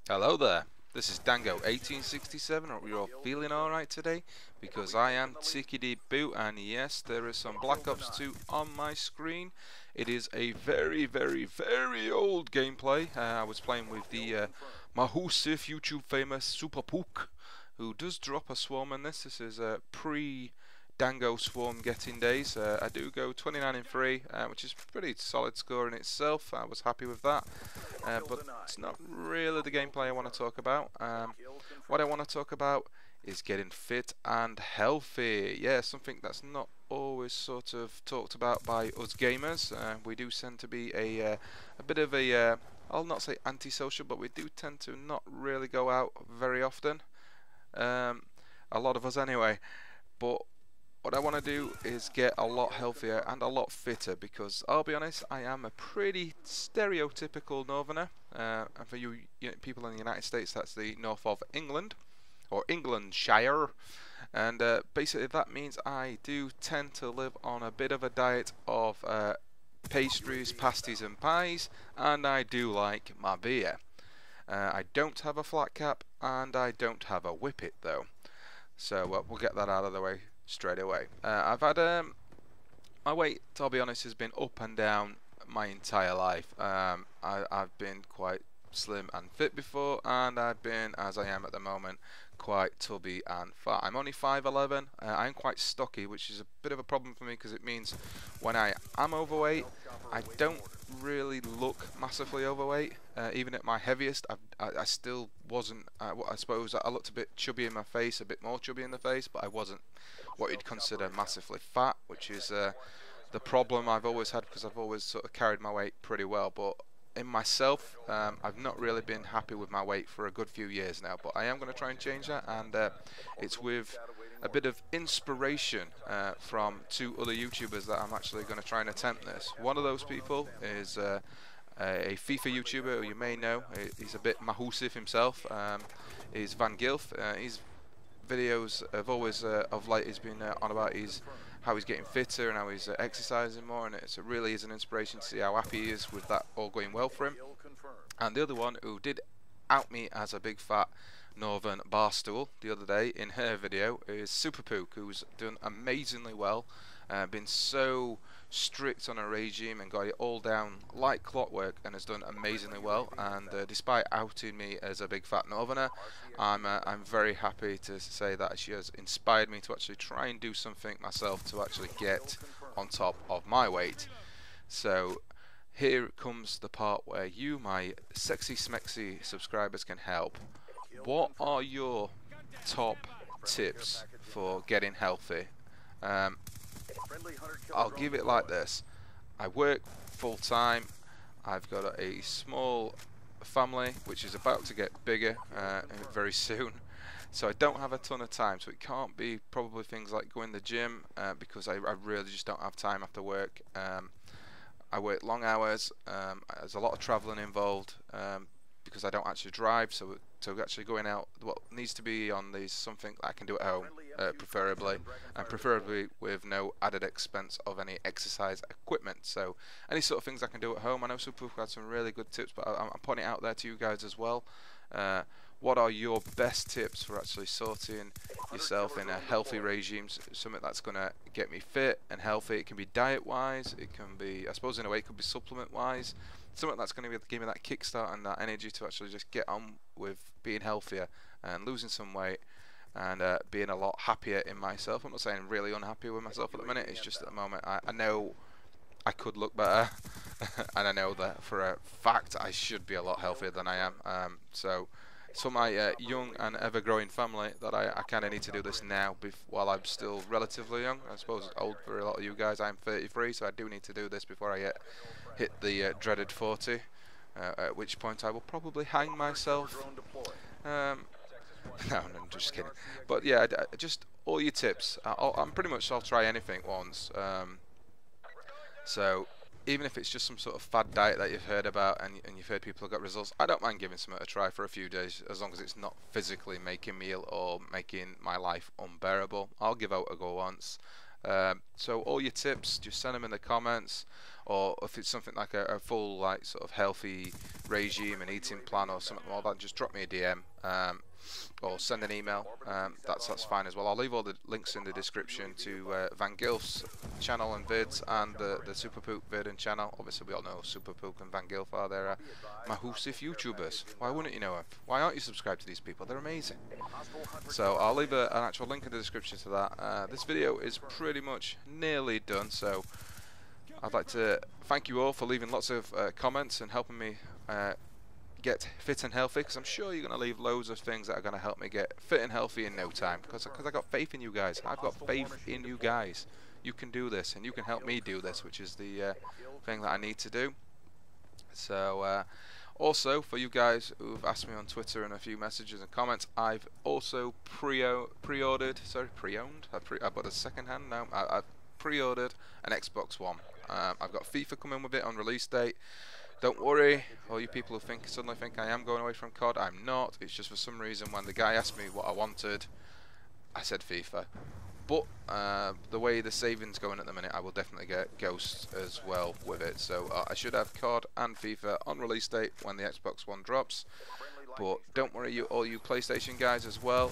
Hello there, this is Dango 1867. Hope you're all feeling alright today, because I am tickety boo, and yes, there is some Black Ops 2 on my screen. It is a very old gameplay. I was playing with the Mahusif YouTube famous Super Pook, who does drop a swarm in this. This is pre Dango swarm getting days. I do go 29 in 3, which is a pretty solid score in itself. I was happy with that. But it's not really the gameplay I want to talk about. What I want to talk about is getting fit and healthy. Yeah, something that's not always sort of talked about by us gamers. We do tend to be a bit of a, I'll not say antisocial, but we do tend to not really go out very often. A lot of us anyway. But what I want to do is get a lot healthier and a lot fitter, because I'll be honest, I am a pretty stereotypical northerner, and for you people in the United States, that's the north of England, or Englandshire, and basically that means I do tend to live on a bit of a diet of pastries, pasties and pies, and I do like my beer. I don't have a flat cap, and I don't have a whippet though, so we'll get that out of the way straight away. I've had my weight, I'll be honest, has been up and down my entire life. I've been quite slim and fit before, and I've been, as I am at the moment, quite tubby and fat. I'm only 5'11". I'm quite stocky, which is a bit of a problem for me, because it means when I am overweight, I don't really look massively overweight. Even at my heaviest, I still wasn't. I suppose I looked a bit chubby in my face, a bit more chubby in the face, but I wasn't what you'd consider massively fat, which is the problem I've always had, because I've always sort of carried my weight pretty well. But in myself, I've not really been happy with my weight for a good few years now, but I am going to try and change that, and it's with a bit of inspiration from two other YouTubers that I'm actually going to try and attempt this. One of those people is a FIFA YouTuber who you may know. He's a bit Mahusif himself. He's Van Gilf. His videos have always of late has been on about how he's getting fitter and how he's exercising more, and it really is an inspiration to see how happy he is with that all going well for him. And the other one who did out me as a big fat northern barstool the other day in her video is Super Pook, who's done amazingly well, been so strict on a regime and got it all down like clockwork, and has done amazingly well. And despite outing me as a big fat northerner, I'm very happy to say that she has inspired me to actually try and do something myself to actually get on top of my weight. So here comes the part where you, my sexy smexy subscribers, can help. What are your top tips for getting healthy? I'll give it like this. I work full time. I've got a small family which is about to get bigger very soon, so I don't have a ton of time. So it can't be probably things like going to the gym, because I really just don't have time after work. I work long hours. There's a lot of travelling involved, because I don't actually drive, so actually going out, what needs to be on these something I can do at home, preferably, and preferably with no added expense of any exercise equipment. So any sort of things I can do at home. I know Super had some really good tips, but I'm putting it out there to you guys as well. What are your best tips for actually sorting yourself in a healthy regime, something that's going to get me fit and healthy? It can be diet wise, it can be, I suppose in a way it could be supplement wise, something that's going to give me that kickstart and that energy to actually just get on with being healthier and losing some weight, and being a lot happier in myself. I'm not saying I'm really unhappy with myself at the minute, it's just at the moment I know I could look better and I know that for a fact I should be a lot healthier than I am. So for my young and ever-growing family, that I kind of need to do this now while I'm still relatively young. I suppose it's old for a lot of you guys. I'm 33, so I do need to do this before I hit the dreaded 40, at which point I will probably hang myself. No, I'm just kidding. But yeah, just all your tips. I'm pretty much, I'll try anything once. So even if it's just some sort of fad diet that you've heard about and you've heard people have got results, I don't mind giving something a try for a few days, as long as it's not physically making me ill or making my life unbearable. I'll give out a go once. So all your tips, just send them in the comments, or if it's something like a full like sort of healthy regime and eating plan or something like that, just drop me a DM. Or send an email. That's fine as well. I'll leave all the links in the description to Van Gilf's channel and vids, and the Super Pook vid and channel. Obviously, we all know Super Pook and Van Gilf are they're massive YouTubers. Why wouldn't you know them? Why aren't you subscribed to these people? They're amazing. So I'll leave an actual link in the description to that. This video is pretty much nearly done. So I'd like to thank you all for leaving lots of comments and helping me get fit and healthy, because I'm sure you're going to leave loads of things that are going to help me get fit and healthy in no time, because I got faith in you guys. I've got faith in you guys. You can do this, and you can help me do this, which is the thing that I need to do. So also for you guys who've asked me on Twitter and a few messages and comments, I've also pre-owned I bought a second hand now. I've pre-ordered an Xbox One. I've got FIFA coming with it on release date. Don't worry, all you people who suddenly think I am going away from COD, I'm not. It's just for some reason when the guy asked me what I wanted, I said FIFA. But the way the saving's going at the minute, I will definitely get Ghost as well with it. So I should have COD and FIFA on release date when the Xbox One drops. But don't worry, all you PlayStation guys as well.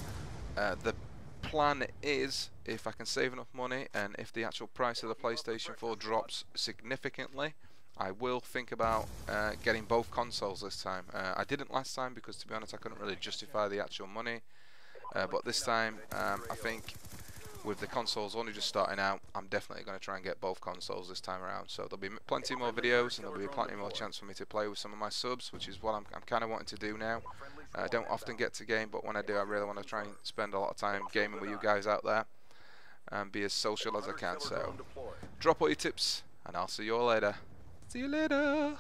The plan is, if I can save enough money and if the actual price of the PlayStation 4 drops significantly, I will think about getting both consoles this time. I didn't last time because, to be honest, I couldn't really justify the actual money. But this time, I think with the consoles only just starting out, I'm definitely going to try and get both consoles this time around. So there'll be plenty more videos, and there'll be plenty more chance for me to play with some of my subs, which is what I'm kind of wanting to do now. I don't often get to game, but when I do, I really want to try and spend a lot of time gaming with you guys out there and be as social as I can. So drop all your tips, and I'll see you all later. See you later.